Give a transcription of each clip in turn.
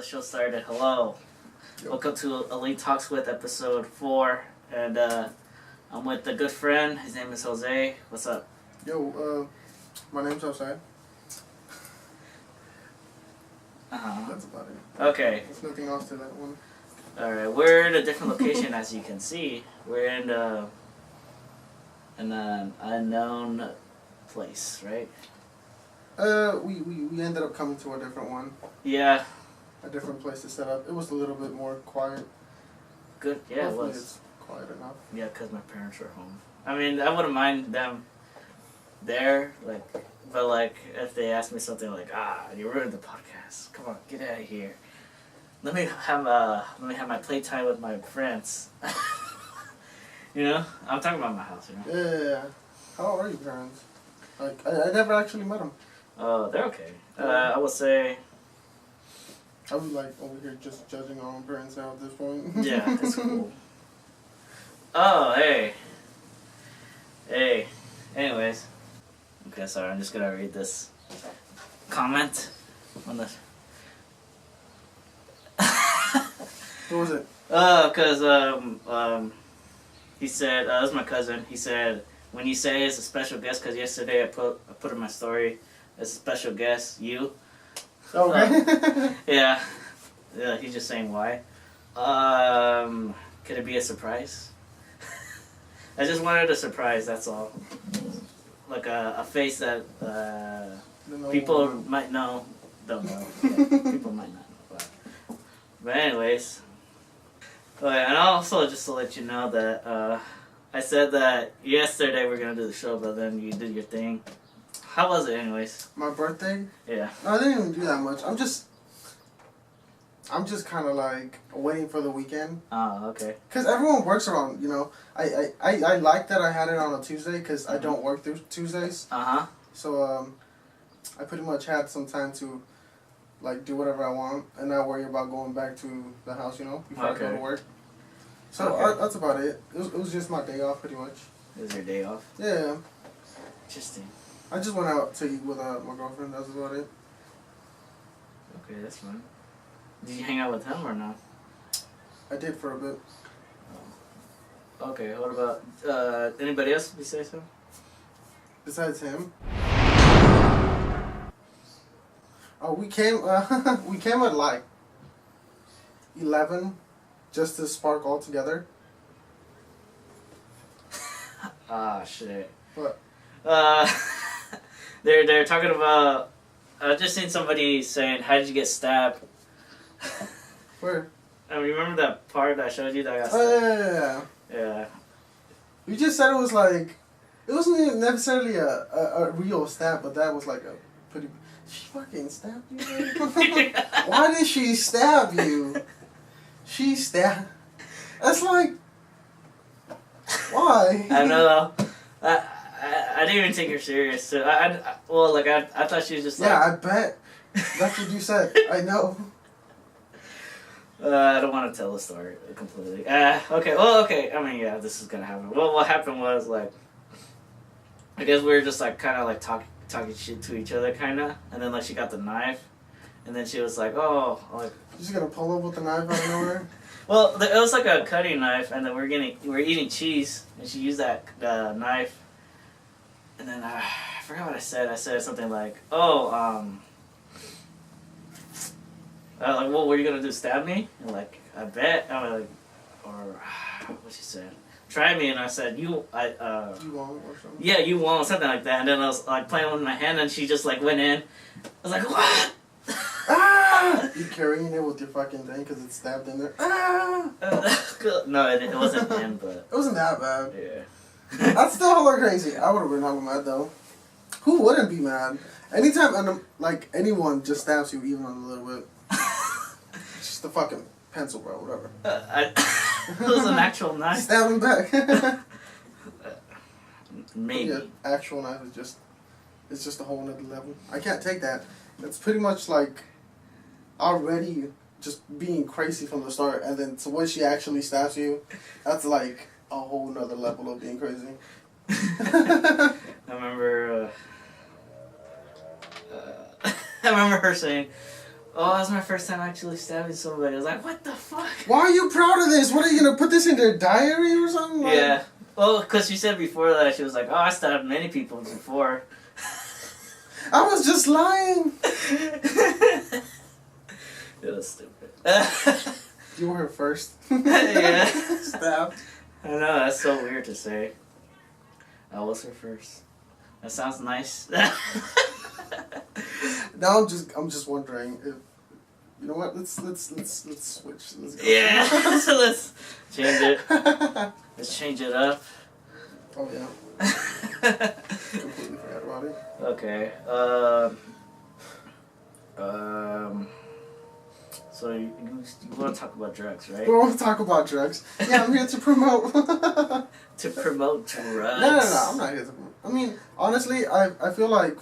the show started. Hello. Yo. Welcome to Elite Talks With episode 4. And I'm with a good friend. His name is Jose. What's up? Yo, my name's Jose. That's about it. Okay. There's nothing else to that one. Alright, we're in a different location as you can see. We're in an unknown place, right? We ended up coming to a different one. Yeah. A different place to set up. It was a little bit more quiet. Good, yeah. Hopefully it was. It's quiet enough. Yeah, because my parents were home. I mean, I wouldn't mind them there, but if they asked me something like, you ruined the podcast. Come on, get out of here. Let me have my playtime with my friends. You know, I'm talking about my house. You know. Yeah. How are your parents? I never actually met them. They're okay. I would say. I was over here just judging our own parents now at this point. Yeah, it's cool. Oh, hey. Hey. Anyways. Okay, sorry, I'm just gonna read this comment on the. What was it? Because he said, this is my cousin. He said, when you say it's a special guest, because yesterday I put in my story, it's a special guest, you. Okay. Yeah. Yeah, he's just saying why. Could it be a surprise? I just wanted a surprise, that's all. Like a face that people might know, don't know. Yeah, people might not know. But anyways. Okay, and also just to let you know that I said that yesterday we were going to do the show, but then you did your thing. How was it anyways? My birthday? Yeah. No, I didn't even do that much. I'm just kind of waiting for the weekend. Oh, okay. Because everyone works around, I like that I had it on a Tuesday because I don't work through Tuesdays. Uh-huh. So, I pretty much had some time to, do whatever I want and not worry about going back to the house, before I go to work. So, that's about it. It was just my day off, pretty much. It was your day off? Yeah. Interesting. I just went out to eat with my girlfriend. That's about it. Okay, that's fine. Did you hang out with him or no? I did for a bit. Oh. Okay, what about anybody else besides him? Besides him? Oh, we came at 11 just to spark all together. Ah, shit. What? They're talking about. I just seen somebody saying, "How did you get stabbed?" Where? Remember that part that I showed you that I got stabbed? Oh, yeah. Yeah. You just said it was it wasn't even necessarily a real stab, but that was a pretty. She fucking stabbed you. Why did she stab you? She stabbed. That's why? I don't know. I didn't even take her serious. So I thought she was just Yeah, I bet. That's what you said. I know. I don't want to tell the story completely. Okay. Well, okay. I mean, yeah, this is gonna happen. Well, what happened was I guess we were just talking shit to each other, kinda, and then she got the knife, and then she was like, "Oh, You're just gonna pull up with the knife out of nowhere." Well, it was like a cutting knife, and then we were eating cheese, and she used that knife. And then I forgot what I said. I said something like, well, what are you gonna do? Stab me? And I bet. Or what she said? Try me. And I said, you won't, or something. Yeah, you won't, something like that. And then I was playing with my hand, and she just went in. I was like, what? Ah! You carrying it with your fucking thing because it's stabbed in there. Ah! No, it wasn't in, but it wasn't that bad. Yeah. That's still hella crazy. I would have been hella mad though. Who wouldn't be mad? Anytime anyone just stabs you even a little bit. It's just a fucking pencil, bro. Whatever. It was an actual knife. Stab him back. Maybe. Yeah, actual knife is just a whole nother level. I can't take that. It's pretty much already just being crazy from the start, and then so when she actually stabs you, that's a whole nother level of being crazy. I remember I remember her saying, Oh, that was my first time actually stabbing somebody. I was like, what the fuck? Why are you proud of this? What are you gonna put this in their diary or something? Like, Yeah. Well, because she said before that, she was like, oh, I stabbed many people before. I was just lying. It was stupid. You were her first. Yeah. Stabbed. I know, that's so weird to say. I was her first. That sounds nice. Now I'm just wondering if, you know what? Let's switch. Let's go. Yeah. So let's change it. Let's change it up. Oh yeah. Completely forgot about it. Okay. So you want to talk about drugs, right? We want to talk about drugs. Yeah, I'm here to promote. To promote drugs. No. I'm not here to promote. I mean, honestly, I feel like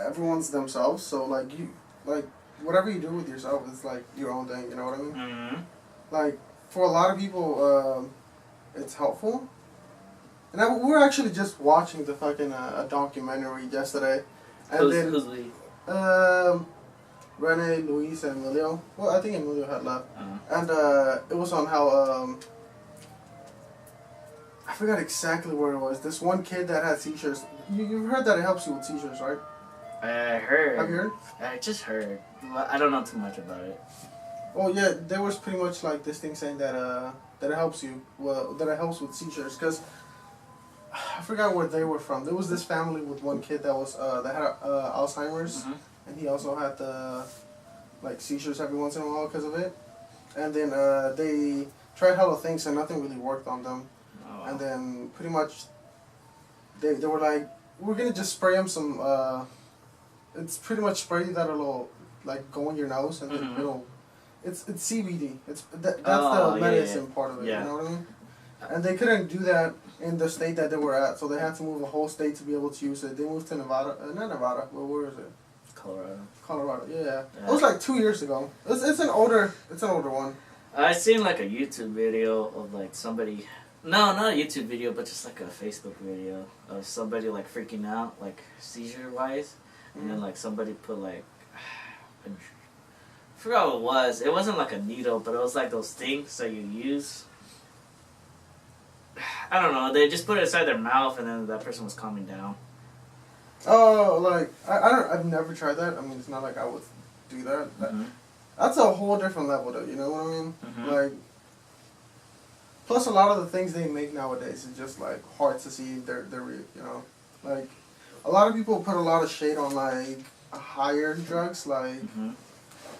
everyone's themselves. So like you, like whatever you do with yourself is like your own thing. You know what I mean? Mm-hmm. Like for a lot of people, it's helpful. And we were actually just watching the fucking a documentary yesterday, and Who's we? Rene, Luis, and Emilio. Well, I think Emilio had left. Uh-huh. And it was on how, I forgot exactly where it was. This one kid that had seizures. You've heard that it helps you with seizures, right? I heard. Have you heard? I just heard. I don't know too much about it. Well, yeah, there was pretty much like this thing saying that that it helps you. Well, that it helps with seizures, because I forgot where they were from. There was this family with one kid that was that had Alzheimer's. Mm-hmm. And he also had the like seizures every once in a while because of it. And then they tried hella things and nothing really worked on them. Oh, wow. And then pretty much they were like, we're gonna just spray him some. It's pretty much spray that'll like go in your nose and then Mm-hmm. it'll. It's CBD. That's Oh, the yeah, medicine yeah. part of it. Yeah. You know what I mean? And they couldn't do that in the state that they were at, so they had to move the whole state to be able to use it. They moved to Nevada, not Nevada. Well, where is it? Colorado, yeah. It was like 2 years ago. It's an older one. I seen like a YouTube video of like somebody, no, not a YouTube video, but just like a Facebook video of somebody like freaking out, like seizure wise, and then like somebody put like, I forgot what it was. It wasn't like a needle, but it was like those things that you use. I don't know. They just put it inside their mouth, and then that person was calming down. Oh, like I've never tried that. I mean, it's not like I would do that. Mm-hmm. That's a whole different level, though. You know what I mean? Mm-hmm. Like, plus a lot of the things they make nowadays is just like hard to see. They're you know, like a lot of people put a lot of shade on like higher drugs, like Mm-hmm.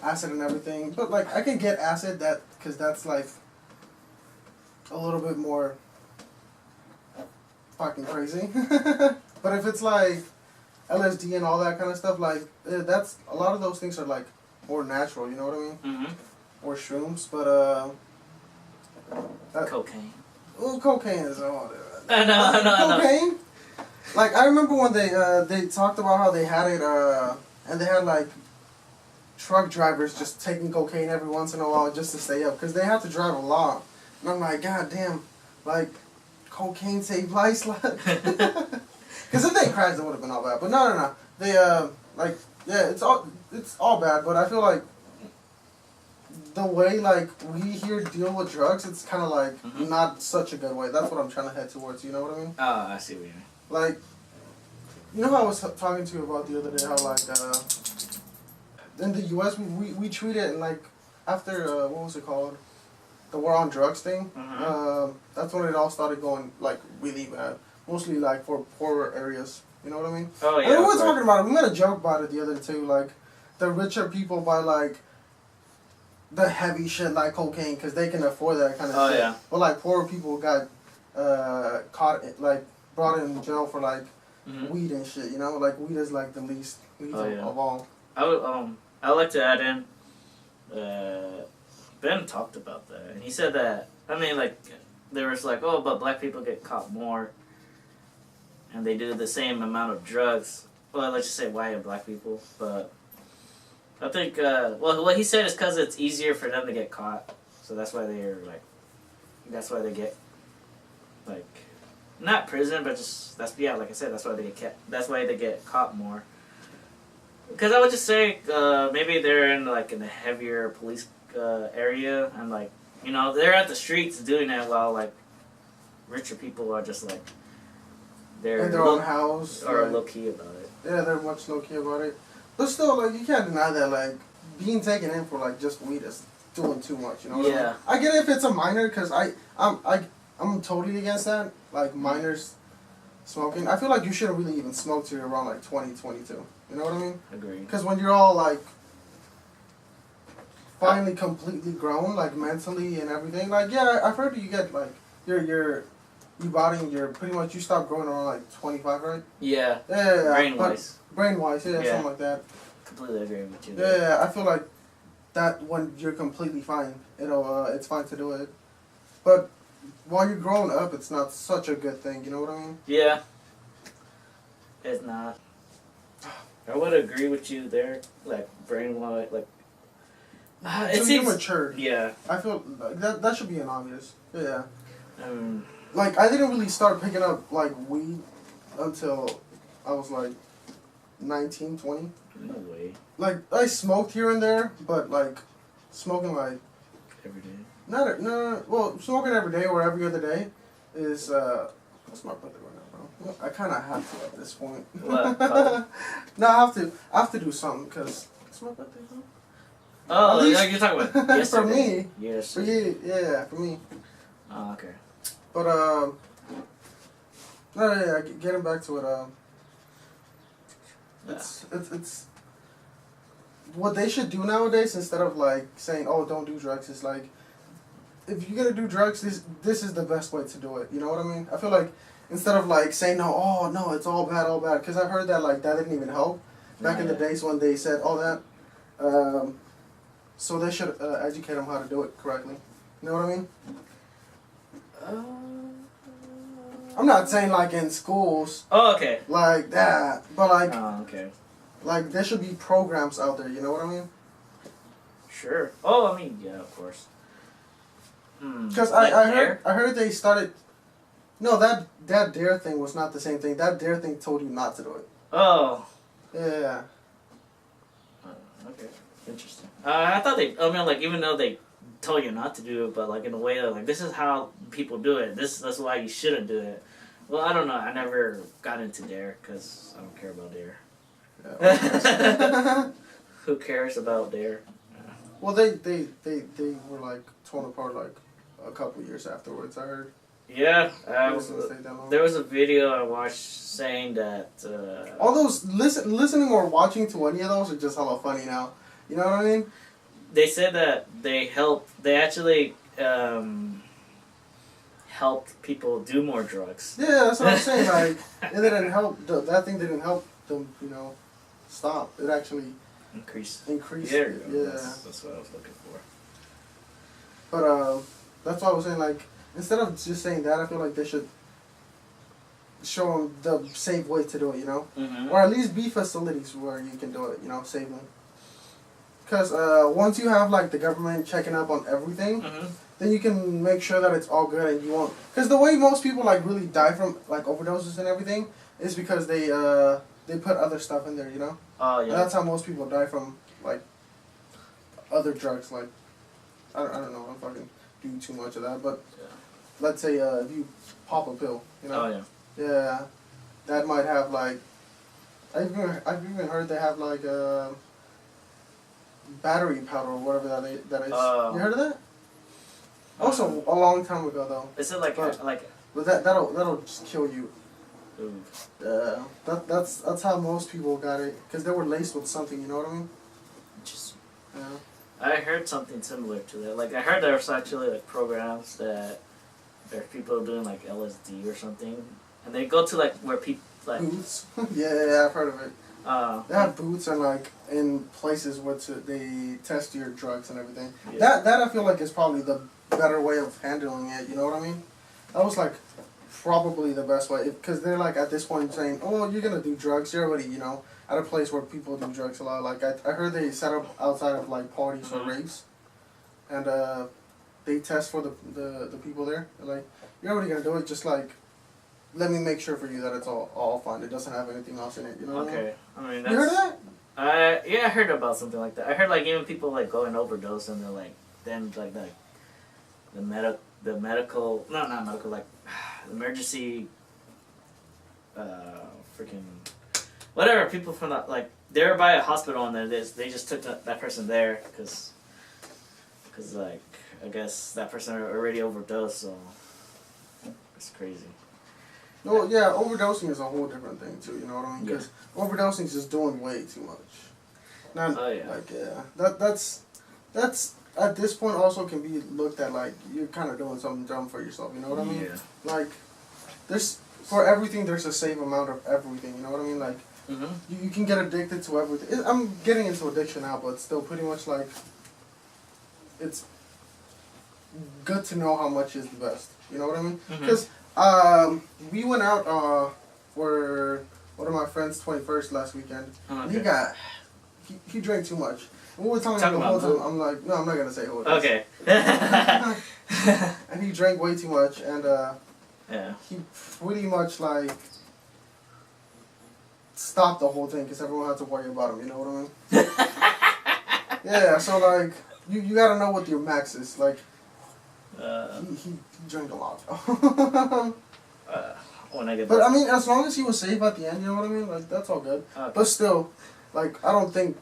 acid and everything. But like I can get acid because that's like a little bit more fucking crazy. But if it's like LSD and all that kind of stuff, like that's a lot of those things are like more natural. You know what I mean? Mm-hmm. Or shrooms, but Cocaine. well, cocaine is all. I know. Cocaine. Like I remember when they talked about how they had it and they had like truck drivers just taking cocaine every once in a while just to stay up because they have to drive a lot. And I'm like, God damn, like cocaine saved lives. Because if they crashed, it would have been all bad. But no. They like yeah, it's all bad. But I feel like the way like we here deal with drugs, it's kind of like Mm-hmm. not such a good way. That's what I'm trying to head towards. You know what I mean? Oh, I see what you mean. Like, you know how I was talking to you about the other day how like in the U.S. we treat it like after what was it called, the war on drugs thing. Mm-hmm. That's when it all started going like really bad. Mostly like for poorer areas. You know what I mean? Oh yeah. And we were talking about it. We made a joke about it the other day too. Like, the richer people buy like the heavy shit like cocaine because they can afford that kind of shit. Yeah. But like poorer people got caught like brought in jail for like Mm-hmm. weed and shit. You know, like weed is like the least lethal of all. I would I like to add in. Ben talked about that, and he said that like there was like, oh, but black people get caught more, and they do the same amount of drugs. Well, let's just say white and black people, but I think what he said is because it's easier for them to get caught, so that's why they get like not prison, but just like I said, that's why they get caught more. Because I would just say maybe they're in like in a heavier police area, and like they're at the streets doing it while like richer people are just like they're in their own house or like, low key about it. Yeah, they're much low key about it. But still, like you can't deny that like being taken in for like just weed is doing too much. You know? What I mean? I get it if it's a minor, because I'm totally against that. Like minors smoking. I feel like you shouldn't really even smoke till you're around like 20, 22. You know what I mean? Agree. Because when you're all like finally completely grown, like mentally and everything, like yeah, I've heard you get like your body and you're pretty much you stop growing around like 25, right? Yeah. Yeah. Brain wise. Brain wise, yeah, something like that. Completely agree with you. Yeah, I feel like that when you're completely fine, it's fine to do it. But while you're growing up, it's not such a good thing. You know what I mean? Yeah. It's not. I would agree with you there. Like brain wise, like. Until you're matured. Yeah. I feel like that should be an obvious. Yeah. Like I didn't really start picking up like weed until I was like 19, 20. No way. Like I smoked here and there, but like smoking like every day. No. Well, smoking every day or every other day is what's my birthday right now, bro? I kind of have to at this point. What? No, I have to do something because it's my birthday, bro. Oh, at least, you're talking about yesterday. For me. Yes. For you, yeah, for me. Oh, okay. But no, yeah, getting back to it. It's what they should do nowadays instead of like saying, "Oh, don't do drugs." Is like, if you're gonna do drugs, this is the best way to do it. You know what I mean? I feel like instead of like saying, "No, oh no, it's all bad," because I've heard that like that didn't even help back in the days when they said all that. So they should educate them how to do it correctly. You know what I mean? I'm not saying like in schools. Oh, okay. Like that, but like. Oh, okay. Like there should be programs out there. You know what I mean? Sure. Oh, I mean, yeah, of course. Because I heard they started. No, that dare thing was not the same thing. That dare thing told you not to do it. Oh. Yeah. Okay. Interesting. I thought like even though they told you not to do it, but like in a way that like this is how people do it. That's why you shouldn't do it. Well, I don't know. I never got into dare because I don't care about dare. Yeah. Who cares about dare? Well, they were like torn apart like a couple years afterwards. I heard. Yeah, there was a video I watched saying that. All those listening or watching to any of those are just hella funny now. You know what I mean? They said that they actually helped people do more drugs. Yeah, that's what I'm saying. Like it didn't help. That thing didn't help them. You know, stop. It actually increased. There you go. Yeah, that's what I was looking for. But that's why I was saying like. Instead of just saying that, I feel like they should show them the safe way to do it, you know? Mm-hmm. Or at least be facilities where you can do it, you know, safely. Because once you have, like, the government checking up on everything, then you can make sure that it's all good and you won't... Because the way most people, like, really die from, like, overdoses and everything is because they put other stuff in there, you know? Oh, yeah. And that's how most people die from, like, other drugs, like... I don't know, I'm fucking doing too much of that, but... Yeah. Let's say if you pop a pill, you know. Oh yeah. Yeah, that might have like. I've even heard they have like battery powder or whatever that is. You heard of that? Also, a long time ago though. Is it like But that'll just kill you. Ooh. Yeah, that's how most people got it because they were laced with something. You know what I mean? Just. Yeah. I heard something similar to that. Like I heard there was actually like programs that. There's people doing like LSD or something, and they go to like where people like booths. yeah, I've heard of it. They have booths and like in places where they test your drugs and everything. Yeah. That I feel like is probably the better way of handling it. You know what I mean? That was like probably the best way because they're like at this point saying, "Oh, you're gonna do drugs. You're already at a place where people do drugs a lot." Like I heard they set up outside of like parties or raves, and they test for the people there. They're like, you're already gonna do it. Just like, let me make sure for you that it's all fine. It doesn't have anything else in it. You know? Okay. I mean, that's... You heard of that? I heard about something like that. I heard like even people like go and overdose and they're like then like the medical no not medical like emergency freaking whatever people from the like they were by a hospital and they just took that person there because like I guess that person already overdosed, so it's crazy. No, yeah, overdosing is a whole different thing too. You know what I mean? Because overdosing is just doing way too much. Not like that's at this point also can be looked at like you're kind of doing something dumb for yourself. You know what I mean? Yeah. Like there's for everything there's a safe amount of everything. You know what I mean? Like you can get addicted to everything. I'm getting into addiction now, but still pretty much like it's good to know how much is the best. You know what I mean? Because we went out for one of my friends' 21st last weekend. And he drank too much. And we were talking about the whole time. I'm like, no, I'm not gonna say who it is. Okay. And he drank way too much, and he pretty much like stopped the whole thing because everyone had to worry about him. You know what I mean? Yeah. So like, you gotta know what your max is. Like, he drank a lot. But I mean, as long as he was safe at the end, you know what I mean? Like that's all good. Okay. But still, like I don't think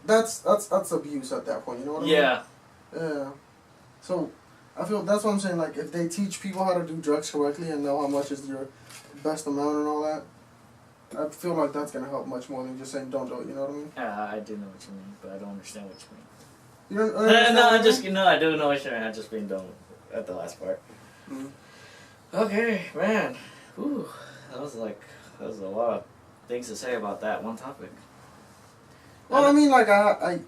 that's abuse at that point. You know what I mean? Yeah. So I feel that's what I'm saying. Like if they teach people how to do drugs correctly and know how much is your best amount and all that, I feel like that's gonna help much more than just saying don't do it. You know what I mean? I do know what you mean, but I don't understand what you mean. You don't understand? No, I do know what you mean. I just being dumb at the last part. Okay, man. Whew. That was a lot of things to say about that one topic. Well, I mean, like I'm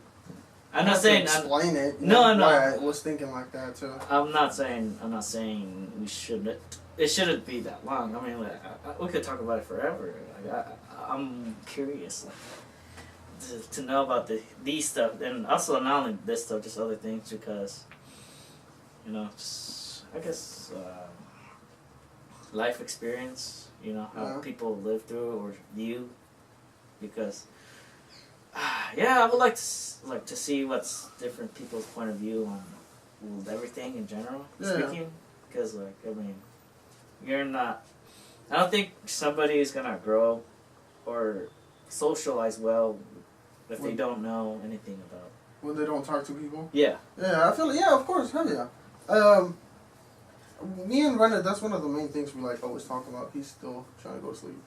not saying explain it. No, why I was thinking like that too. I'm not saying we shouldn't. It shouldn't be that long. I mean, like, we could talk about it forever. Like, I'm curious to know about these stuff, and also not only this stuff, just other things because, you know, just I guess life experience. You know how people live through or view, because. I would like to see what's different people's point of view on everything in general speaking, because like I mean, you're not. I don't think somebody is gonna grow or socialize well if they don't know anything about. When they don't talk to people. Yeah. Yeah, I feel of course, hell yeah. Me and Renner, that's one of the main things we like always talk about. He's still trying to go to sleep.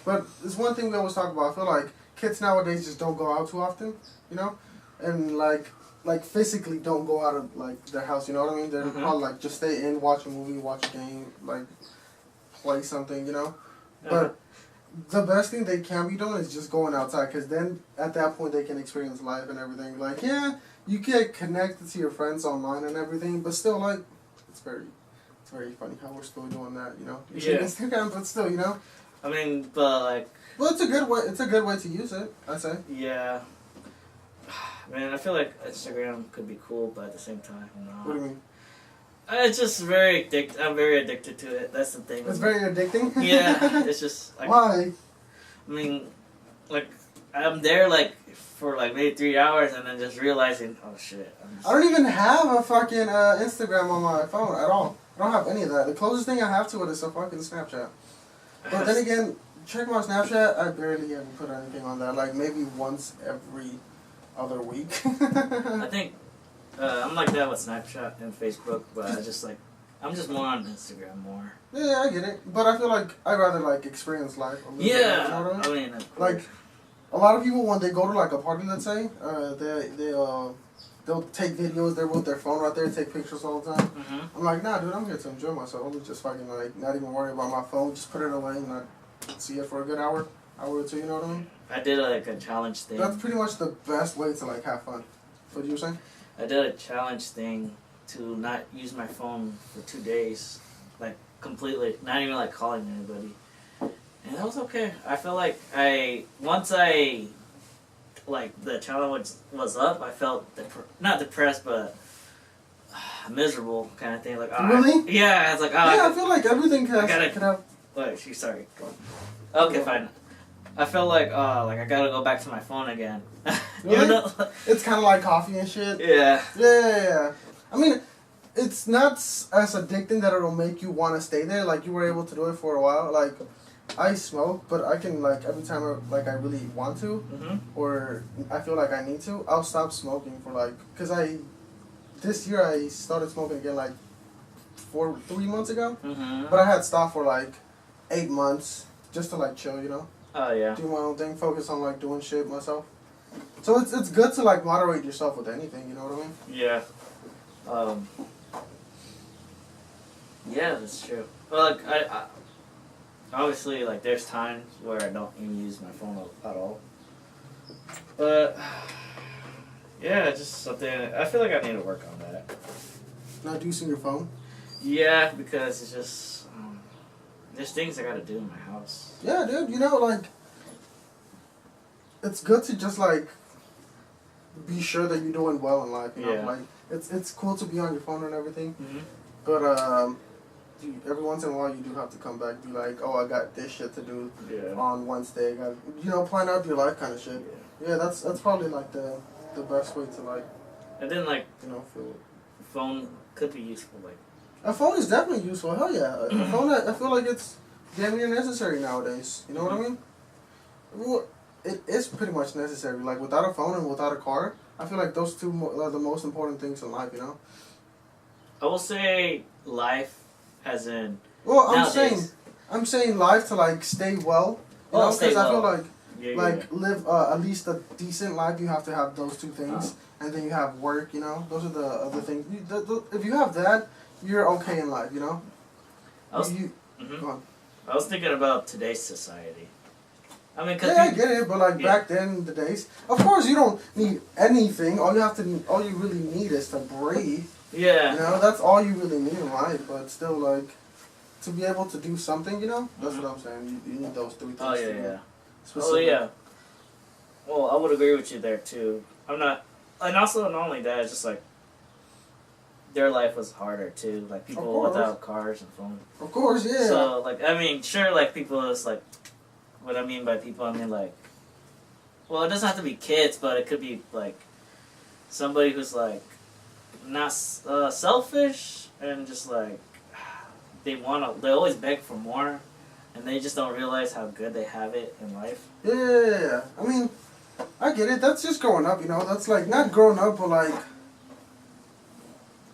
But it's one thing we always talk about. I feel like kids nowadays just don't go out too often, you know, and like physically don't go out of like their house. You know what I mean? They're probably like just stay in, watch a movie, watch a game, like play something, you know. But the best thing they can be doing is just going outside, because then at that point they can experience life and everything. Like you get connected to your friends online and everything, but still like it's very funny how we're still doing that, you know. Instagram, but still, you know. I mean, but like. Well, it's a good way. It's a good way to use it, I say. Yeah. Man, I feel like Instagram could be cool, but at the same time, no. What do you mean? It's just very addicted. I'm very addicted to it. That's the thing. It's very addicting. Yeah, it's just. Like, why? I mean, like I'm there like for like maybe 3 hours, and then just realizing, oh shit. I don't even have a fucking Instagram on my phone at all. I don't have any of that. The closest thing I have to it is a fucking Snapchat. But then again, check my Snapchat, I barely ever put anything on that. Like, maybe once every other week. I think I'm like that with Snapchat and Facebook, but I'm just more on Instagram more. Yeah, I get it. But I feel like I'd rather, like, experience life a little bit. You know what I mean? Like, a lot of people, when they go to, like, a party, let's say, they'll take videos, they're with their phone right there, take pictures all the time. I'm like, nah, dude, I'm here to enjoy myself. I'm just fucking, like, not even worry about my phone. Just put it away and not see it for a good hour or two, you know what I mean? I did, like, a challenge thing. That's pretty much the best way to, like, have fun. What you were saying? I did a challenge thing to not use my phone for 2 days. Like, completely. Not even, like, calling anybody. And that was okay. I feel like once the challenge was up, I felt not depressed, but miserable kind of thing. Like, really? I was like, I feel like everything can have. Wait, sorry. Okay, fine. I felt like I gotta go back to my phone again. Really? Even though, It's kind of like coffee and shit. yeah. Yeah. I mean, it's not as addicting that it'll make you want to stay there. Like you were able to do it for a while. Like I smoke, but I can like every time I really want to, or I feel like I need to, I'll stop smoking for like this year I started smoking again like 3 months ago, but I had stopped for like 8 months just to like chill, you know. Oh yeah. Do my own thing, focus on like doing shit myself. So it's good to like moderate yourself with anything, you know what I mean? Yeah. Yeah, that's true. Well, like I obviously like there's times where I don't even use my phone at all. But yeah, just something I feel like I need to work on that. Not using your phone? Yeah, because it's just there's things I gotta do in my house. Yeah, dude. You know, like it's good to just like be sure that you're doing well in life. You know, like it's cool to be on your phone and everything, but every once in a while you do have to come back and be like, oh, I got this shit to do on Wednesday. I got plan out your life kind of shit. Yeah, that's probably like the best way to like. And then like feel. Phone could be useful. Like a phone is definitely useful. Hell yeah, a phone. I feel like it's damn near necessary nowadays. You know what I mean? Well, it is pretty much necessary. Like without a phone and without a car, I feel like those two are the most important things in life. You know. I will say life. As in, well, nowadays. I'm saying life to like stay well. You know, because I feel like live at least a decent life. You have to have those two things, and then you have work. You know, those are the other things. If you have that, you're okay in life. You know. Go on. I was thinking about today's society. I mean, cause I get it, but like back then, the days, of course, you don't need anything. All you really need is to breathe. Yeah. You know, that's all you really need in life, but still, like, to be able to do something, you know? That's what I'm saying. You need those three things. Oh, yeah. Oh, yeah. Well, I would agree with you there, too. I'm not... And also, not only that, it's just, like, their life was harder, too. Like, people without cars and phones. Of course, yeah. So, like, I mean, sure, like, people is, like... What I mean by people, I mean, like... Well, it doesn't have to be kids, but it could be, like, somebody who's, like... not selfish and just like they always beg for more and they just don't realize how good they have it in life. Yeah, I mean, I get it. That's just growing up, you know. That's like not growing up, but like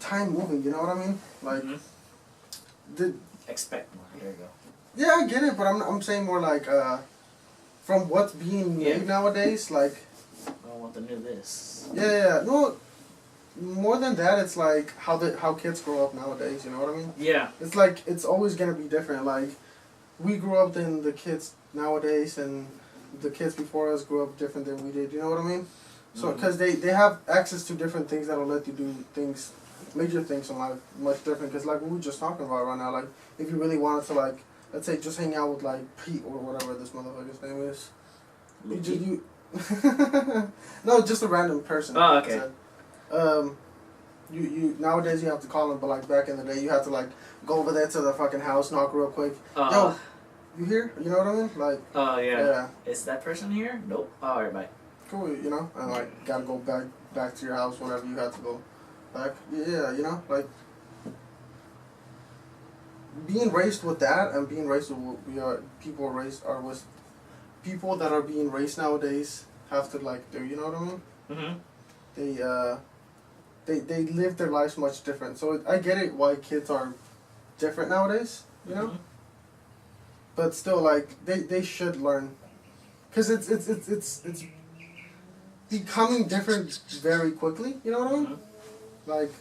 time moving. You know what I mean? Like, expect more. There you go. Yeah, I get it, but I'm saying more like from what's being made nowadays. Like, I want to know this. Yeah. No. More than that, it's like how kids grow up nowadays. You know what I mean? Yeah. It's like it's always gonna be different. Like we grew up, then the kids nowadays and the kids before us grew up different than we did. You know what I mean? So because they have access to different things that'll let you do things, major things in life much different. Because like we were just talking about right now, like if you really wanted to like let's say just hang out with like Pete or whatever this motherfucker's name is, you no, just a random person. Oh, okay. You nowadays you have to call them, but like back in the day you had to like go over there to the fucking house, knock real quick. Yo, you here? You know what I mean? Like. Oh yeah. Is that person here? Nope. All right, bye. Cool, you know, and like gotta go back to your house whenever you have to go back. Yeah, you know, like being raised with that and being raised with what people that are being raised nowadays have to like do. You know what I mean? They live their lives much different. So I get it why kids are different nowadays, you know? But still, like, they should learn. Because it's becoming different very quickly, you know what I mean? Like,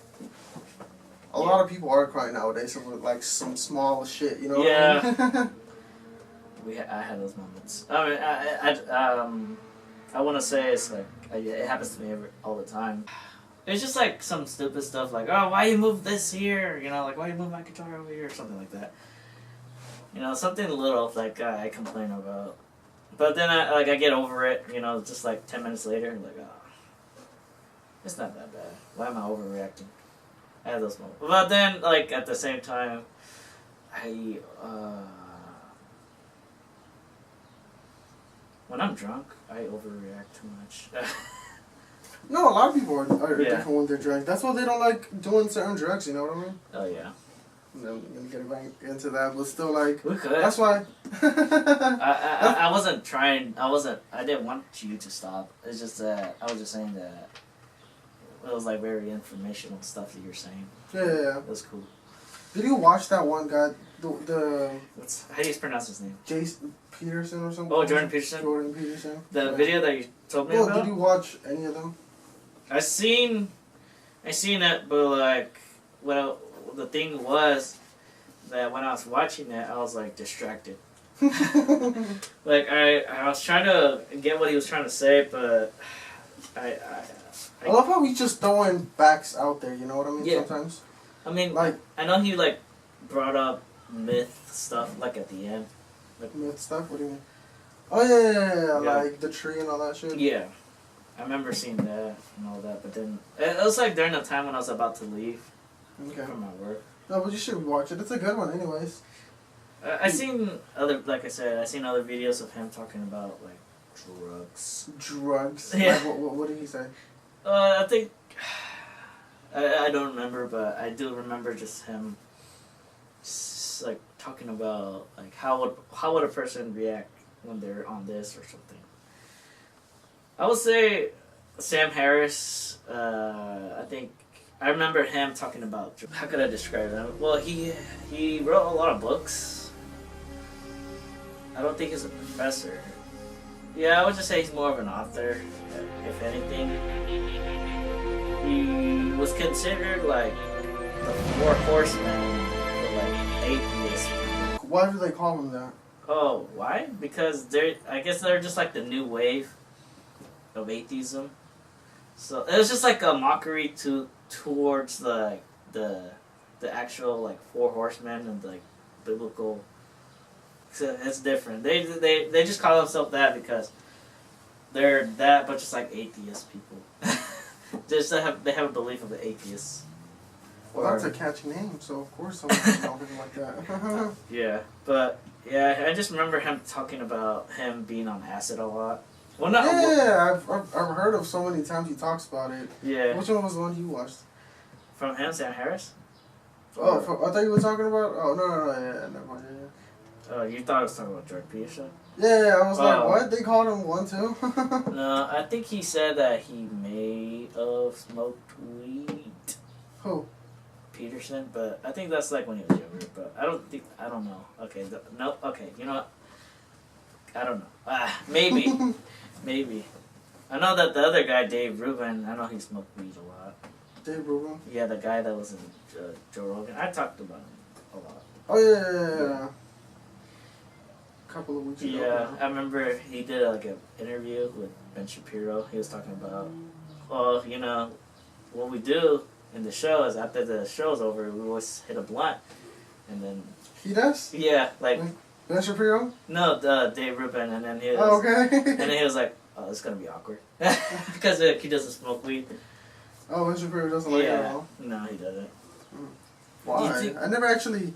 a lot of people are crying nowadays over, like, some small shit, you know what I mean? I had those moments. I mean, I want to say it's like, it happens to me all the time. It's just like some stupid stuff like, oh, why you move this here? You know, like, why you move my guitar over here? Or something like that. You know, something little like I complain about. But then I get over it, you know, just like 10 minutes later, like, oh, it's not that bad. Why am I overreacting? I have those moments. But then, like, at the same time, When I'm drunk, I overreact too much. No, a lot of people are Yeah. different when they're drunk. That's why they don't like doing certain drugs. You know what I mean? Oh yeah. I'm gonna get back into that, but still, like, We could. that's why. I wasn't trying. I didn't want you to stop. It's just that I was just saying that it was like very informational stuff that you're saying. Yeah. It was cool. Did you watch that one guy? The How do you pronounce his name? Jason Peterson or something? Oh, Jordan Peterson. Jordan Peterson. The Yeah. video that you told me Well, about. did you watch any of them? I seen it, but like, the thing was that when I was watching it, I was like distracted. Like I was trying to get what he was trying to say, but I love how he's just throwing facts out there. You know what I mean? Yeah. Sometimes. I mean, Like I know he like brought up myth stuff like at the end. myth stuff. What do you mean? Oh yeah, Yeah. like the tree and all that shit. Yeah, I remember seeing that and all that, but then it was like during the time when I was about to leave Okay. from my work. No, but you should watch it. It's a good one, anyways. I seen other, like I said, I seen other videos of him talking about like drugs. Drugs. Yeah. Like, what did he say? I think I don't remember, but I do remember just him, like talking about like how would a person react when they're on this or something. I would say Sam Harris. I think I remember him talking about, how could I describe him? Well, he wrote a lot of books. I don't think he's a professor. Yeah, I would just say he's more of an author, if anything. He was considered like the four horsemen for like atheists. Why do they call him that? Oh, why? Because I guess they're just like the new wave of atheism. So it was just like a mockery towards the actual like four horsemen and like biblical. So it's different. They just call themselves that because they're that, but just like atheist people. They have a belief of the atheists. Well, that's a catchy name, so of course someone would call him like that. Yeah, but yeah, I just remember him talking about him being on acid a lot. Well, not. Yeah, I've heard of so many times he talks about it. Yeah. Which one was the one you watched? From him, Sam Harris. Oh, I thought you were talking about. Oh no, yeah, never mind. Yeah. Oh, you thought I was talking about Jordan Peterson? Yeah, I was like, Oh. what? They called him one too? No, I think he said that he may have smoked weed. Who? Peterson, but I think that's like when he was younger. But I don't know. Okay, no. Okay, you know what? I don't know. Maybe, maybe. I know that the other guy, Dave Rubin. I know he smoked weed a lot. Dave Rubin. Yeah, the guy that was in Joe Rogan. I talked about him a lot. Oh yeah. A couple of weeks ago. Yeah, I remember he did like an interview with Ben Shapiro. He was talking about, well, you know, what we do in the show is after the show's over, we always hit a blunt, and then He does? yeah, like Ben Shapiro? no, Dave Rubin, and then he was, Oh, okay. and then he was like, oh, it's gonna be awkward because he doesn't smoke weed. Oh, Ben Shapiro doesn't like it at all? No, he doesn't. Why? I never actually,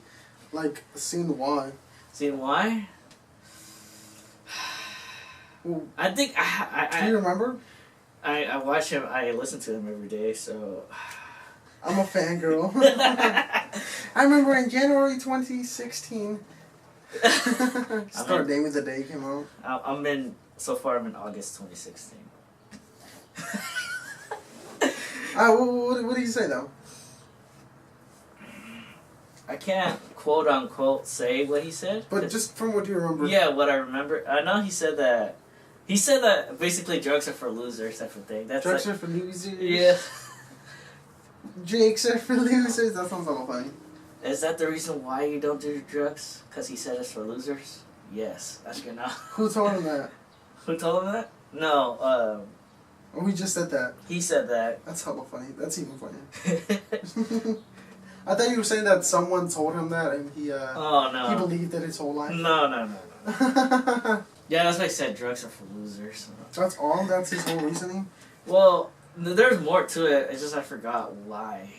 like, seen why. Seen why? Well, I think do you remember? I watch him. I listen to him every day, so. I'm a fangirl. I remember in January 2016. Start naming the day came out. I'm in August 2016. What did you say though? I can't quote unquote say what he said. But just from what you remember. Yeah, what I remember. I know he said that. He said that basically drugs are for losers, type of thing. That's Drugs like, are for losers. yeah. Drinks are for losers. That sounds a little funny. Is that the reason why you don't do drugs? Because he said it's for losers? Yes. Ask her now. Who told him that? Who told him that? No, Oh, we just said that. he said that. That's hella funny. That's even funny. I thought you were saying that someone told him that and he Oh, no. he believed it his whole life. No. Yeah, that's why I said drugs are for losers. That's all? That's his whole reasoning? Well, there's more to it. It's just I forgot why.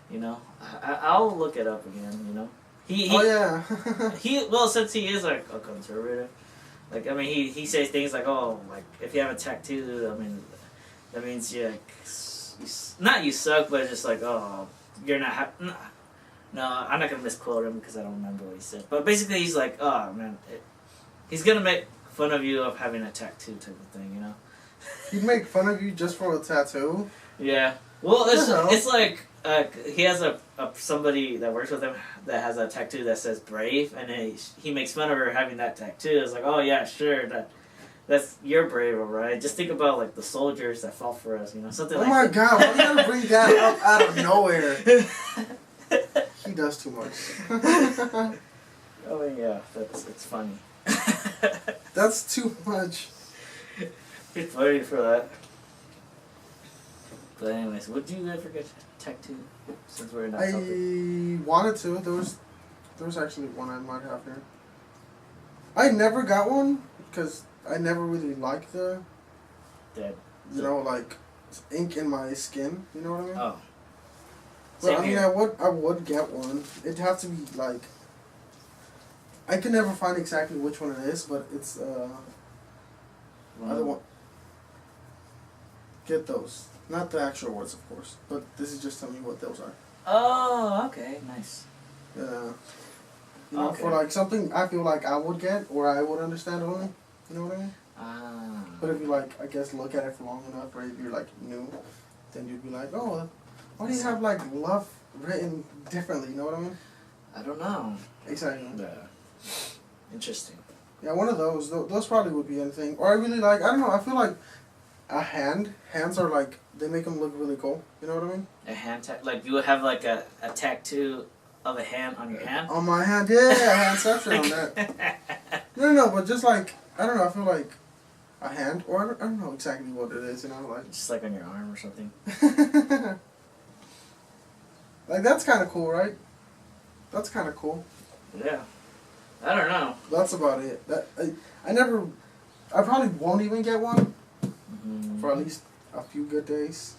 You know, I'll look it up again. You know, Oh yeah. well, since he is like a conservative, Like, I mean, he says things like, oh, like, if you have a tattoo, I mean, that means you, like, not you suck, but it's just like, oh, you're not no, I'm not going to misquote him because I don't remember what he said. But basically, he's like, oh, man, he's going to make fun of you of having a tattoo type of thing, you know? He'd make fun of you just for a tattoo? Yeah. Well, it's like, he has somebody that works with him that has a tattoo that says brave, and he makes fun of her having that tattoo. It's like, oh, yeah, sure, that's you're brave, alright. Just think about like the soldiers that fought for us, you know, something like that. Oh my god, why do you gotta bring that up out of nowhere? He does too much. Oh yeah, it's funny. That's too much. It's funny for that. But anyways, would you ever get a tattoo? Since we're not talking. I wanted to. There was actually one I might have here. I never got one because I never really liked the, you know, like ink in my skin. You know what I mean? Oh. But I mean, I would get one. It'd have to be like. I can never find exactly which one it is, but it's other one. Get those, not the actual words, of course, but this is just telling me what those are. Oh, okay, nice. Yeah. You know, okay. for like something I feel like I would get or I would understand only. You know what I mean? Ah. But if you like, I guess, look at it for long enough, or if you're like new, then you'd be like, oh, why do you have like love written differently? You know what I mean? I don't know. Exactly. Yeah. Interesting. Yeah, one of those. Those probably would be anything. Or I really like. I don't know. I feel like a hand. Hands are like they make them look really cool. You know what I mean? A hand tattoo, like you would have like a tattoo of a hand on your hand. On my hand, yeah, handception on that. No, but just like I don't know. I feel like a hand, or I don't know exactly what it is. You know, like just like on your arm or something. Like that's kind of cool, right? That's kind of cool. Yeah. I don't know. That's about it. I probably won't even get one for at least a few good days.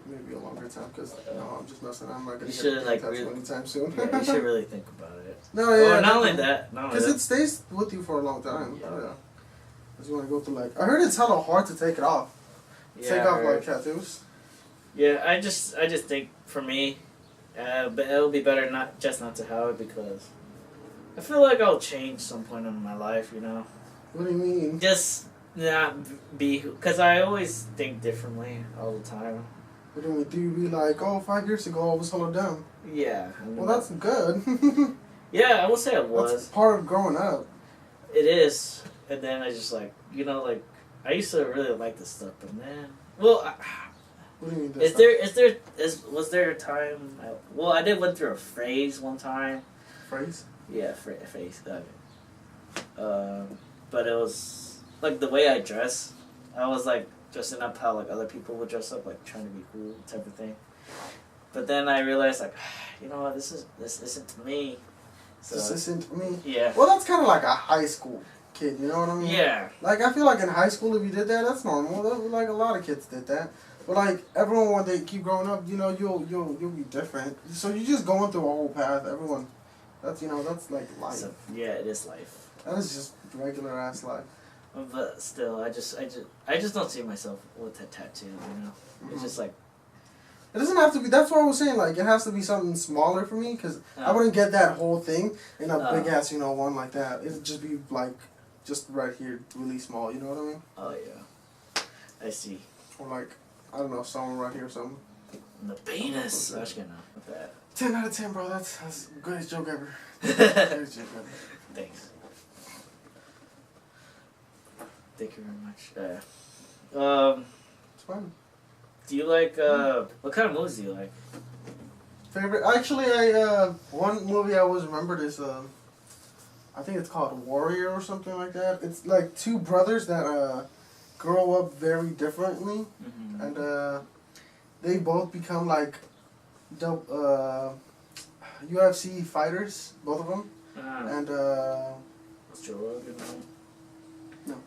Maybe a longer time because no, I'm just messing. I'm not gonna get a tattoo anytime soon. Yeah, you should really think about it. No, yeah. Not only that, because it stays with you for a long time. Yeah. Oh yeah. Because you want to go through like I heard it's hella hard to take it off. Yeah, take off like tattoos. Yeah, I just think for me. But it'll be better not to have it because I feel like I'll change some point in my life, you know. What do you mean? Just not be, because I always think differently all the time. What do you mean? Do you be like, oh, 5 years ago I was hella dumb? Yeah. Well, that's good. Yeah, I would say it was. That's part of growing up. It is, and then I just like, you know, like I used to really like this stuff, but man, well. What do you mean? Was there a time? Well, I did went through a phase one time. Phrase? Yeah, phase. But it was like the way I dress. I was like dressing up how like other people would dress up, like trying to be cool type of thing. But then I realized like, you know what, this isn't to me. So, this isn't me. Yeah. Well, that's kind of like a high school kid. You know what I mean? Yeah. Like I feel like in high school, if you did that, that's normal. Like a lot of kids did that. But like everyone, when they keep growing up, you know, you'll be different. So you're just going through a whole path. Everyone, that's that's like life. So, yeah, it is life. That is just regular ass life. But still, I just don't see myself with a tattoo. You know, it's just like. It doesn't have to be. That's what I was saying. Like it has to be something smaller for me because I wouldn't get that whole thing in a big ass, one like that. It'd just be like, just right here, really small. You know what I mean? Oh yeah, I see. Or like. I don't know, someone right here or something. The penis. I was gonna with that. 10 out of 10, bro. That's the greatest joke ever. Greatest joke ever. Thanks. Thank you very much. It's fun. Do you like what kind of movies do you like? Favorite? Actually, one movie I always remembered is I think it's called Warrior or something like that. It's like two brothers that grow up very differently, and they both become like UFC fighters, both of them. And what's Joe Rogan? No.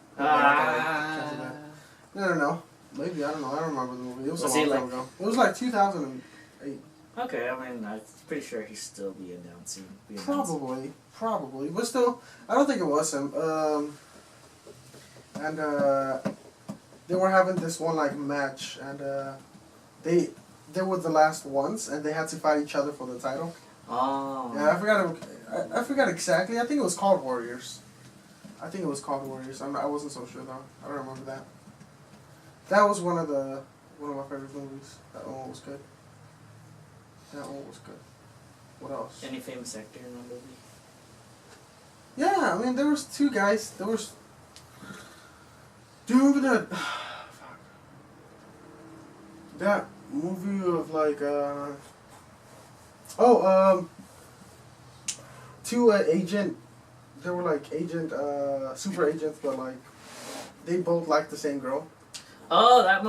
Maybe I don't know. I don't remember the movie. It was a long he time ago. It was like 2008. Okay, I mean, I'm pretty sure he's still being down soon. Probably, but still, I don't think it was him. And they were having this one like match, and they were the last ones, and they had to fight each other for the title. Oh. Yeah, I forgot exactly. I think it was called Warriors. I wasn't so sure though. I don't remember that. That was one of my favorite movies. That one was good. What else? Any famous actor in the movie? Yeah, I mean there was two guys. Do you remember that? Fuck. That movie of like two agent. They were like super agents, but like they both liked the same girl. Oh, that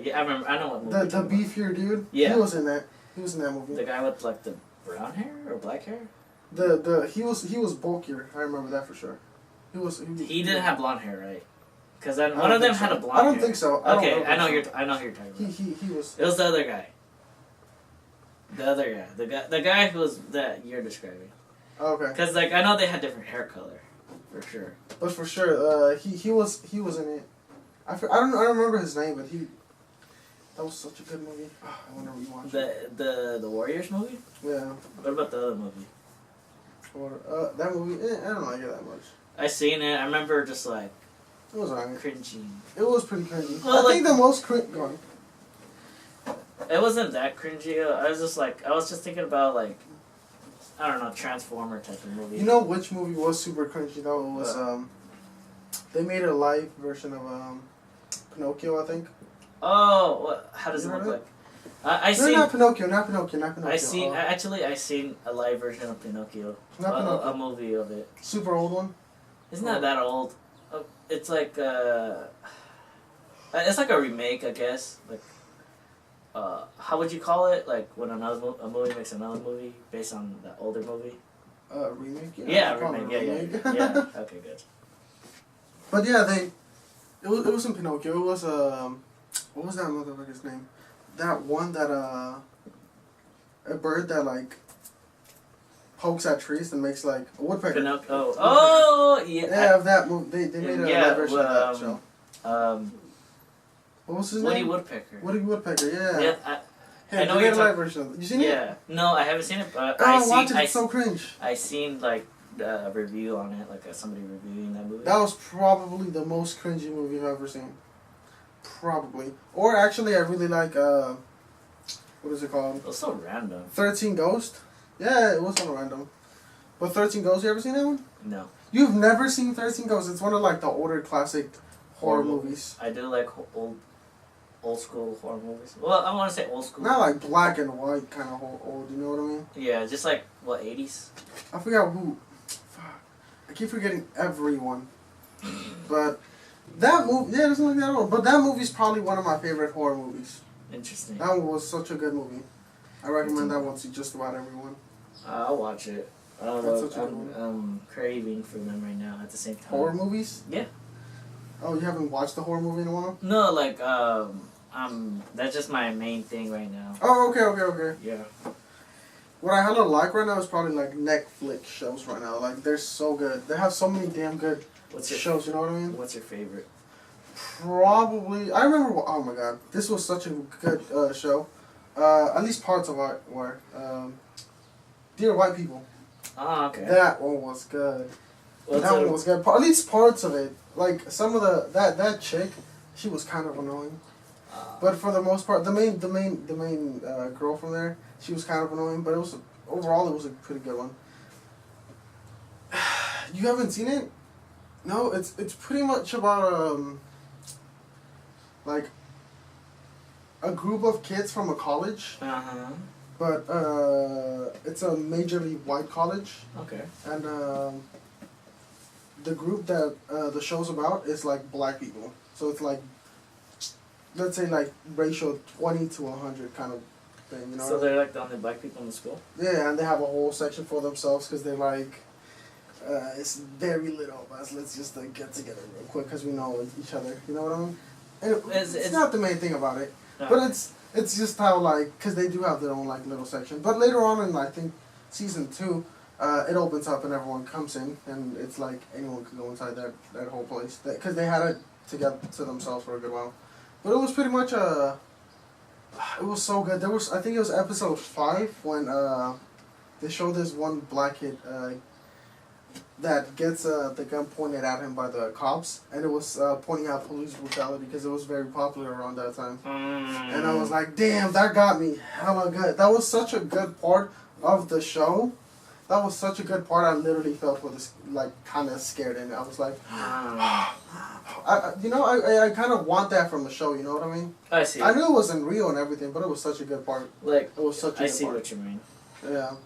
yeah, I remember. I know what movie. The beefier dude. Yeah. He was in that. He was in that movie. The guy with like the brown hair or black hair. He was bulkier. I remember that for sure. He didn't have blonde hair, right? Because one of them had a blonde hair. I don't think so. Okay, I know who you're talking about. He was. It was the other guy. The guy who was that you're describing. Okay. Because like I know they had different hair color, for sure. But for sure, he was in it. I don't remember his name, but that was such a good movie. I want to rewatch it. The Warriors movie? Yeah. What about the other movie? That movie, I don't like it that much. I seen it. I remember just like it was alright. Cringy. It was pretty cringy. Well, I think the most cringy. It wasn't that cringy. I was just thinking about like, I don't know, Transformer type of movie. You know which movie was super cringy though? It was they made a live version of Pinocchio, I think. Oh, what? How does it look like? Not Pinocchio. I seen a live version of Pinocchio. Not Pinocchio. A movie of it. Super old one. It's not that old. It's like it's like a remake, I guess. Like, how would you call it? Like when a movie makes another movie based on the older movie. Remake. Yeah, remake. Yeah. Okay, good. But yeah, it wasn't Pinocchio. It was what was that motherfucker's name? That one that a bird that like pokes at trees and makes like a woodpecker. Pinocchio. Oh yeah. Yeah, that movie. They made a live version of that show. What was his name? Woody Woodpecker. Yeah. Yeah. I know you're live version. You seen it? Yeah. No, I haven't seen it, but watch it. It's so cringe. I seen like a review on it, like somebody reviewing that movie. That was probably the most cringy movie I've ever seen. Probably. Or actually, I really like, what is it called? It was so random. 13 Ghosts? Yeah, it was so random. But 13 Ghosts, you ever seen that one? No. You've never seen 13 Ghosts? It's one of like the older classic horror movies. I do like old school horror movies. Well, I want to say old school. Not like black and white kind of old, you know what I mean? Yeah, just like, what, 80s? I forgot who. Fuck. I keep forgetting everyone. But that movie, yeah, there's nothing that old. But that movie's probably one of my favorite horror movies. Interesting. That one was such a good movie. I recommend that one to just about everyone. I'll watch it. I'm craving for them right now at the same time. Horror movies? Yeah. Oh, you haven't watched the horror movie in a while? No, like, that's just my main thing right now. Oh, okay. Yeah. What I kind of like right now is probably like Netflix shows right now. Like, they're so good. They have so many damn good shows, you know what I mean? What's your favorite? Probably, I remember, oh my god, this was such a good show. At least parts of it were. Dear White People. Oh, okay. That one was good. That one was good. At least parts of it. Like, some of that chick, she was kind of annoying. But for the most part, the main girl from there, she was kind of annoying, but overall it was a pretty good one. You haven't seen it? No, it's pretty much about like a group of kids from a college. Uh-huh. But it's a majorly white college. Okay. And the group that the show's about is like black people. So it's like, let's say like ratio 20 to 100 kind of thing, you know? So they're like the only black people in the school? Yeah, and they have a whole section for themselves because they're like, it's very little of us. Let's just get together real quick because we know each other. You know what I mean? And it's not the main thing about it, but It's just how like, cause they do have their own like little section. But later on in I think season 2, it opens up and everyone comes in, and it's like anyone can go inside that whole place. Cause they had it to get to themselves for a good while. But it was pretty much it was so good. There was, I think it was episode 5 when they showed this one black kid that gets the gun pointed at him by the cops, and it was pointing out police brutality because it was very popular around that time. And I was like, damn, that got me hella good. That was such a good part of the show. That was such a good part. I literally felt for this, like, kind of scared in it. I was like, I kind of want that from the show. You know what I mean? I see. I knew it wasn't real and everything, but it was such a good part. Like, it was such a I good see part. what you mean. Yeah.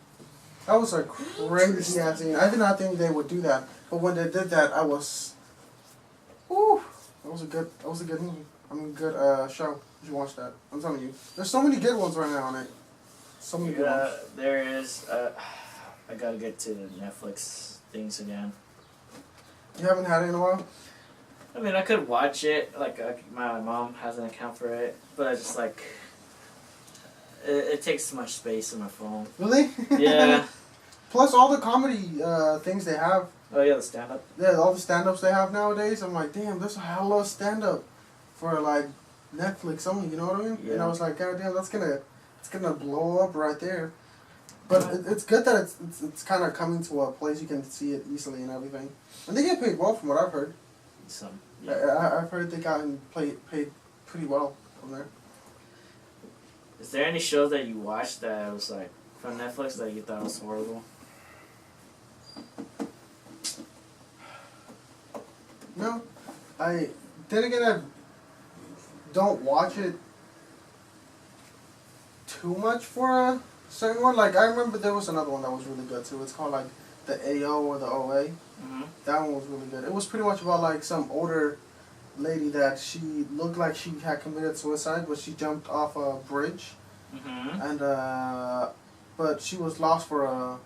That was a crazy ass scene. I did not think they would do that, but when they did that, I was, whew, that was a good movie. I mean, good show. You should watch that. I'm telling you, there's so many good ones right now on it. So many good ones. There is. I gotta get to Netflix things again. You haven't had it in a while? I mean, I could watch it. Like, my mom has an account for it, but I just like. It takes too much space on my phone. Really? Yeah. Plus all the comedy things they have. Oh yeah, the stand-up. Yeah, all the stand-ups they have nowadays. I'm like, damn, there's a hell of a stand-up for like Netflix only. You know what I mean? Yeah. And I was like, god damn, it's gonna blow up right there. But it's good that it's kind of coming to a place you can see it easily and everything. And they get paid well from what I've heard. Some. Yeah. I've heard they gotten paid pretty well from there. Is there any show that you watched that was like from Netflix that you thought was horrible? No, then again, I don't watch it too much for a certain one. Like, I remember there was another one that was really good too. It's called like the AO or the OA. Mm-hmm. That one was really good. It was pretty much about like some older lady that she looked like she had committed suicide, but she jumped off a bridge. Mm-hmm. And but she was lost for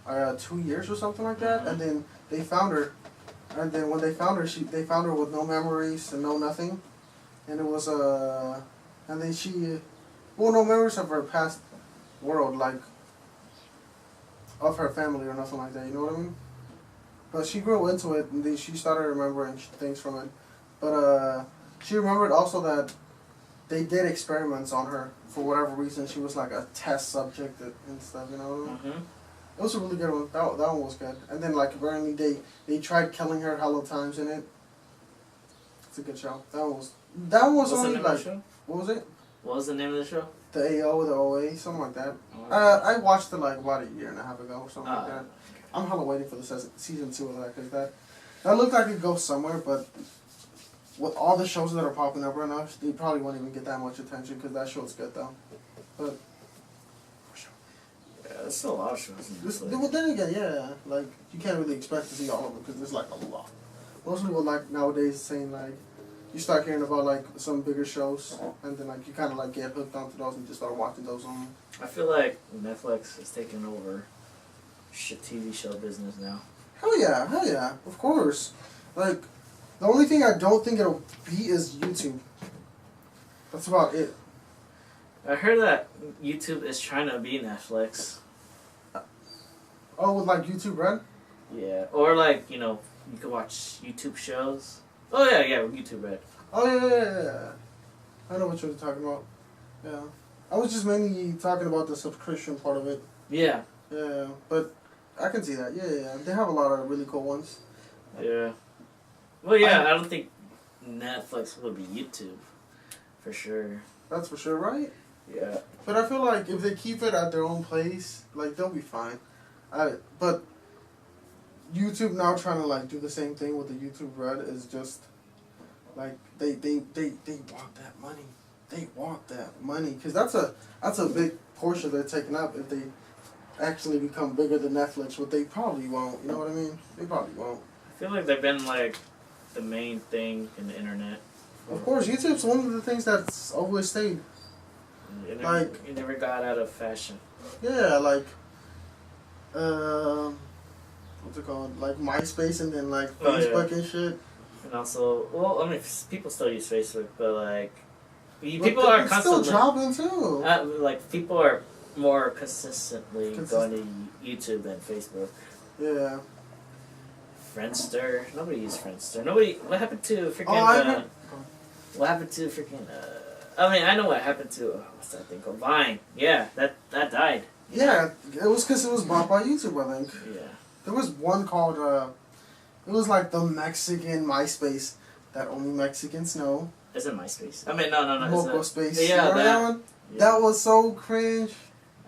2 years or something like that. And then they found her, and then when they found her, they found her with no memories and no nothing, and it was and then no memories of her past world, like of her family or nothing like that. You know what I mean? But she grew into it, and then she started remembering things from it. But she remembered also that they did experiments on her for whatever reason. She was like a test subject and stuff, you know what I mean? It was a really good one. That one was good. And then like apparently they tried killing her hella times in it. It's a good show. That one was only like, what was it? What was the name of the show? The AO, the OA, something like that. Oh, I watched it like about a year and a half ago or something like that. I'm hella waiting for the season 2 of that, because that looked like it could go somewhere, but with all the shows that are popping up right now, they probably won't even get that much attention, because that show's good though. But yeah, there's still a lot of shows. well, then again, yeah, like you can't really expect to see all of them because there's like a lot. Most people like nowadays saying like, you start hearing about like some bigger shows, and then like you kind of like get hooked onto those and just start watching those on. I feel like Netflix is taking over shit TV show business now. Hell yeah, of course. Like, the only thing I don't think it'll be is YouTube. That's about it. I heard that YouTube is trying to be Netflix. Oh, with like YouTube Red? Yeah, or like, you can watch YouTube shows. Oh yeah, YouTube Red. Oh yeah. I know what you're talking about. Yeah. I was just mainly talking about the subscription part of it. Yeah. Yeah, but I can see that. Yeah. They have a lot of really cool ones. Yeah. Well, yeah, I don't think Netflix will be YouTube, for sure. That's for sure, right? Yeah. But I feel like if they keep it at their own place, like, they'll be fine. But YouTube now trying to, like, do the same thing with the YouTube Red is just, like, they want that money. They want that money. Because that's a big portion they're taking up if they actually become bigger than Netflix, but they probably won't. You know what I mean? They probably won't. I feel like they've been, like, the main thing in the internet. Of course, YouTube's one of the things that's always stayed. It Like, never got out of fashion. Yeah, like, what's it called? Like MySpace and then like Facebook and shit. And also, well, I mean, people still use Facebook, but like, People are it's constantly still dropping too. like people are more consistently going to YouTube than Facebook. Yeah. Friendster. Nobody uses Friendster. Nobody. What happened to freaking? What happened to freaking? I mean, I know what happened to. What's that thing called? Vine. Yeah, that died. Yeah, it was because it was bought by YouTube, I think. Yeah. There was one called. It was like the Mexican MySpace that only Mexicans know. Is it MySpace? I mean, no. Moco Space. Yeah, you know that one. Yeah. That was so cringe.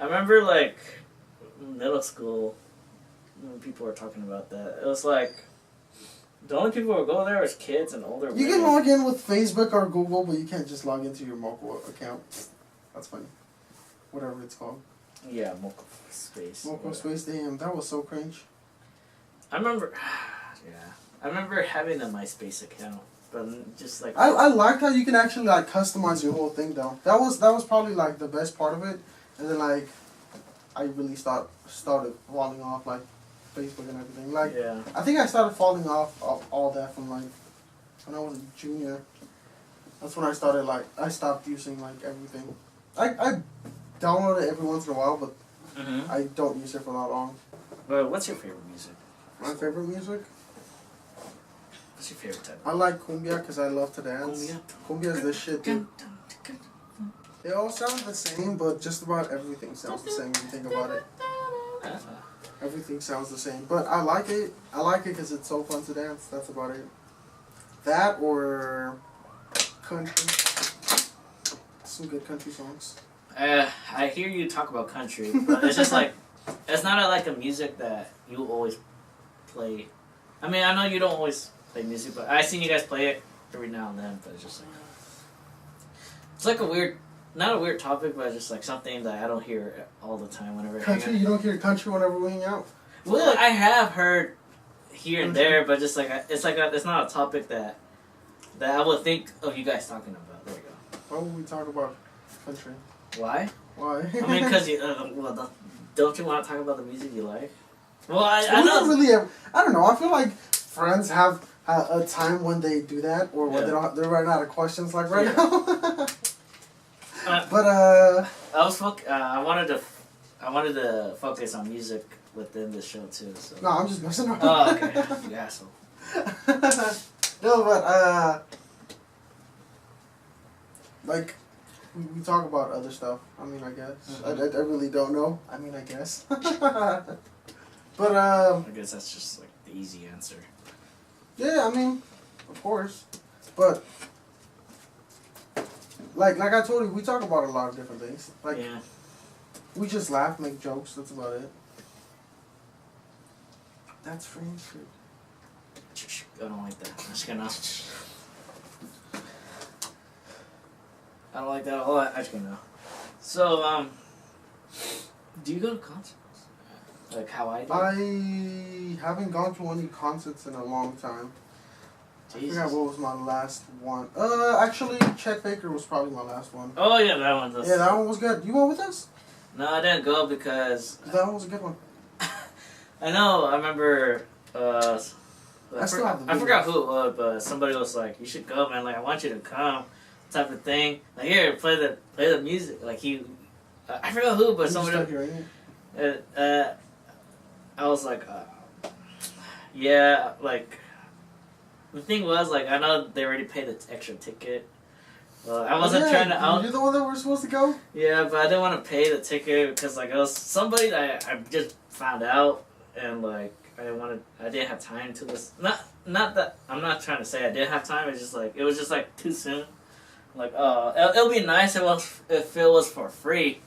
I remember like middle school when people were talking about that. It was like the only people who go there was kids and older women. You can log in with Facebook or Google, but you can't just log into your Moco account. That's funny. Whatever it's called. Yeah, Moco Space. Moco Space, damn, that was so cringe. I remember, I remember having a MySpace account, but just like I liked how you can actually like customize your whole thing though. That was probably like the best part of it, and then like I really started falling off like Facebook and everything. Like I think I started falling off of all that from like when I was a junior. That's when I started like I stopped using like everything. I download it every once in a while, but I don't use it for that long. Well, what's your favorite music? My favorite music? What's your favorite type? I like cumbia because I love to dance. Cumbia is the shit, dude. They all sound the same, but just about everything sounds the same when you think about it. Everything sounds the same, but I like it. I like it because it's so fun to dance. That's about it. That or country. Some good country songs. I hear you talk about country, but it's just like it's not like a music that you always play. I mean, I know you don't always play music, but I've seen you guys play it every now and then. But it's just like it's like a weird, not a weird topic, but just like something that I don't hear all the time whenever. Country, you don't hear country whenever we hang out. Well, I have heard here and there, but just like it's not a topic that I would think of you guys talking about. There we go. Why would we talk about country? Why? Why? I mean, because don't you want to talk about the music you like? Well, I we know. don't really have, I don't know. I feel like friends have a time when they do that, or when they're running out of questions, like right now. But I wanted to focus on music within the show too. So. No, I'm just messing around. Oh, okay. You asshole. No, but like we talk about other stuff. I mean, I guess I really don't know. I mean, I guess. But I guess that's just like the easy answer. Yeah, I mean, of course, but like I told you, we talk about a lot of different things. Like we just laugh, make jokes. That's about it. That's friendship. I don't like that. I'm just gonna. I don't like that a lot. I just gonna. So do you go to concerts? Like how I do? I haven't gone to any concerts in a long time. Jesus. I forgot what was my last one. Actually, Chet Baker was probably my last one. Oh yeah, that one. Yeah, that one was good. You went with us? No, I didn't go because that one was a good one. I know. I remember. I forgot who it was, but somebody was like, "You should go, man. Like, I want you to come," type of thing. Like, here, play the music. Like I forgot who, but somebody. I was like, yeah, like. The thing was, like, I know they already paid the extra ticket. I wasn't trying to You're the one that we're supposed to go? Yeah, but I didn't want to pay the ticket because, like, it was somebody that I just found out, and, like, I didn't have time to listen. Not that, I'm not trying to say I didn't have time, it's just, like, it was just, like, too soon. Like, it'll be nice if it was for free.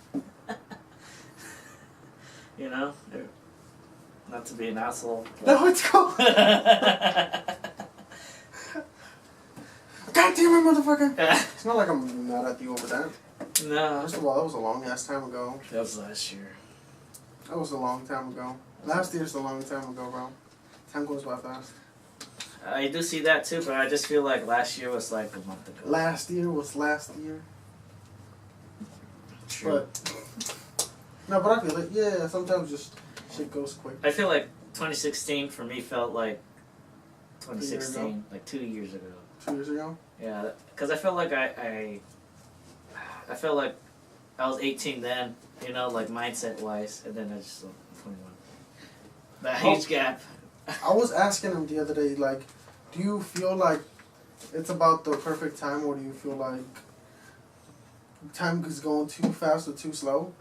You know? Not to be an asshole. No, it's cool. God damn it, motherfucker! It's not like I'm mad at you over that. No. First of all, that was a long ass time ago. That was last year. That was a long time ago. Last year's a long time ago, bro. Time goes by fast. I do see that too, but I just feel like last year was like a month ago. Last year was last year. True. But I feel it. Yeah, sometimes just shit goes quick. I feel like 2016 for me felt like 2016, like 2 years ago. 2 years ago? Yeah, because I felt like I I felt like I was 18 then, you know, like mindset wise, and then I just like 21. That huge gap. I was asking him the other day, like, do you feel like it's about the perfect time, or do you feel like time is going too fast or too slow?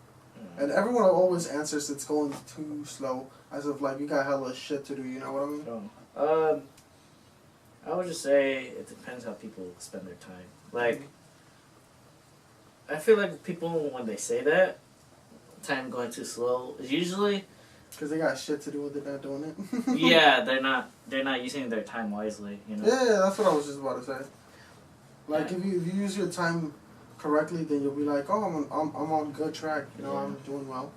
And everyone always answers it's going too slow, as if like you got hella shit to do. You know what I mean? Oh. I would just say it depends how people spend their time. Like, I feel like people when they say that, time going too slow, is usually because they got shit to do when they're not doing it. yeah, they're not using their time wisely. You know. Yeah, that's what I was just about to say. Like if you use your time correctly, then you'll be like, oh, I'm on good track. You know, I'm doing well.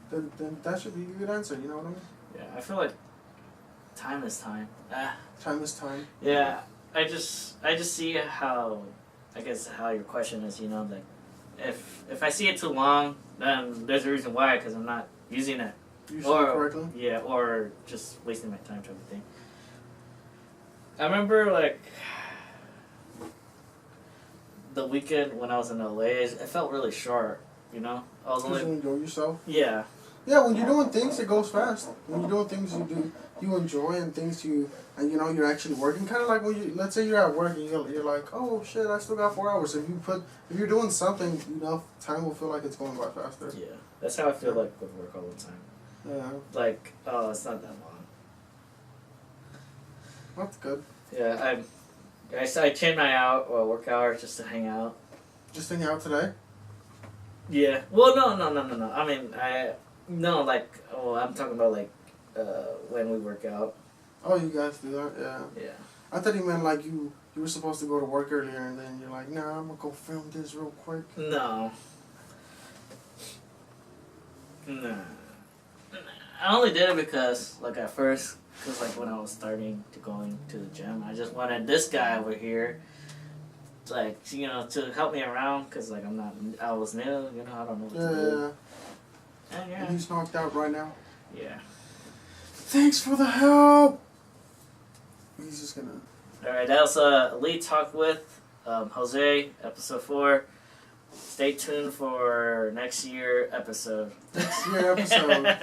Then that should be a good answer. You know what I mean? Yeah, I feel like time is time. Time is time. Yeah, I just see how, I guess how your question is. You know, like if I see it too long, then there's a reason why, because I'm not using it. Using it correctly. Yeah, or just wasting my time type of thing. I remember like the weekend when I was in LA, it felt really short. You know, I was only you enjoy yourself. Yeah. Yeah, when you're doing things, it goes fast. When you're doing things you enjoy and things and you know you're actually working. Kind of like when you, let's say you're at work and you're like, oh shit, I still got 4 hours. If you're doing something, you know, time will feel like it's going by faster. Yeah, that's how I feel like with work all the time. Yeah. Like, oh, it's not that long. That's good. Yeah, I change my work hours just to hang out. Just hang out today? Yeah. Well, no. I mean, I'm talking about like when we work out. Oh, you guys do that? Yeah. Yeah. I thought you meant like you were supposed to go to work earlier and then you're like, nah, I'm gonna go film this real quick. No. Nah. I only did it because, like, at first, because, like, when I was starting to going to the gym, I just wanted this guy over here, like, you know, to help me around, because, like, I was new, you know, I don't know what to do. Yeah. And he's knocked out right now. Yeah. Thanks for the help! He's just gonna... Alright, that was Elite Talk with Jose, episode 4. Stay tuned for next year episode. Next year episode.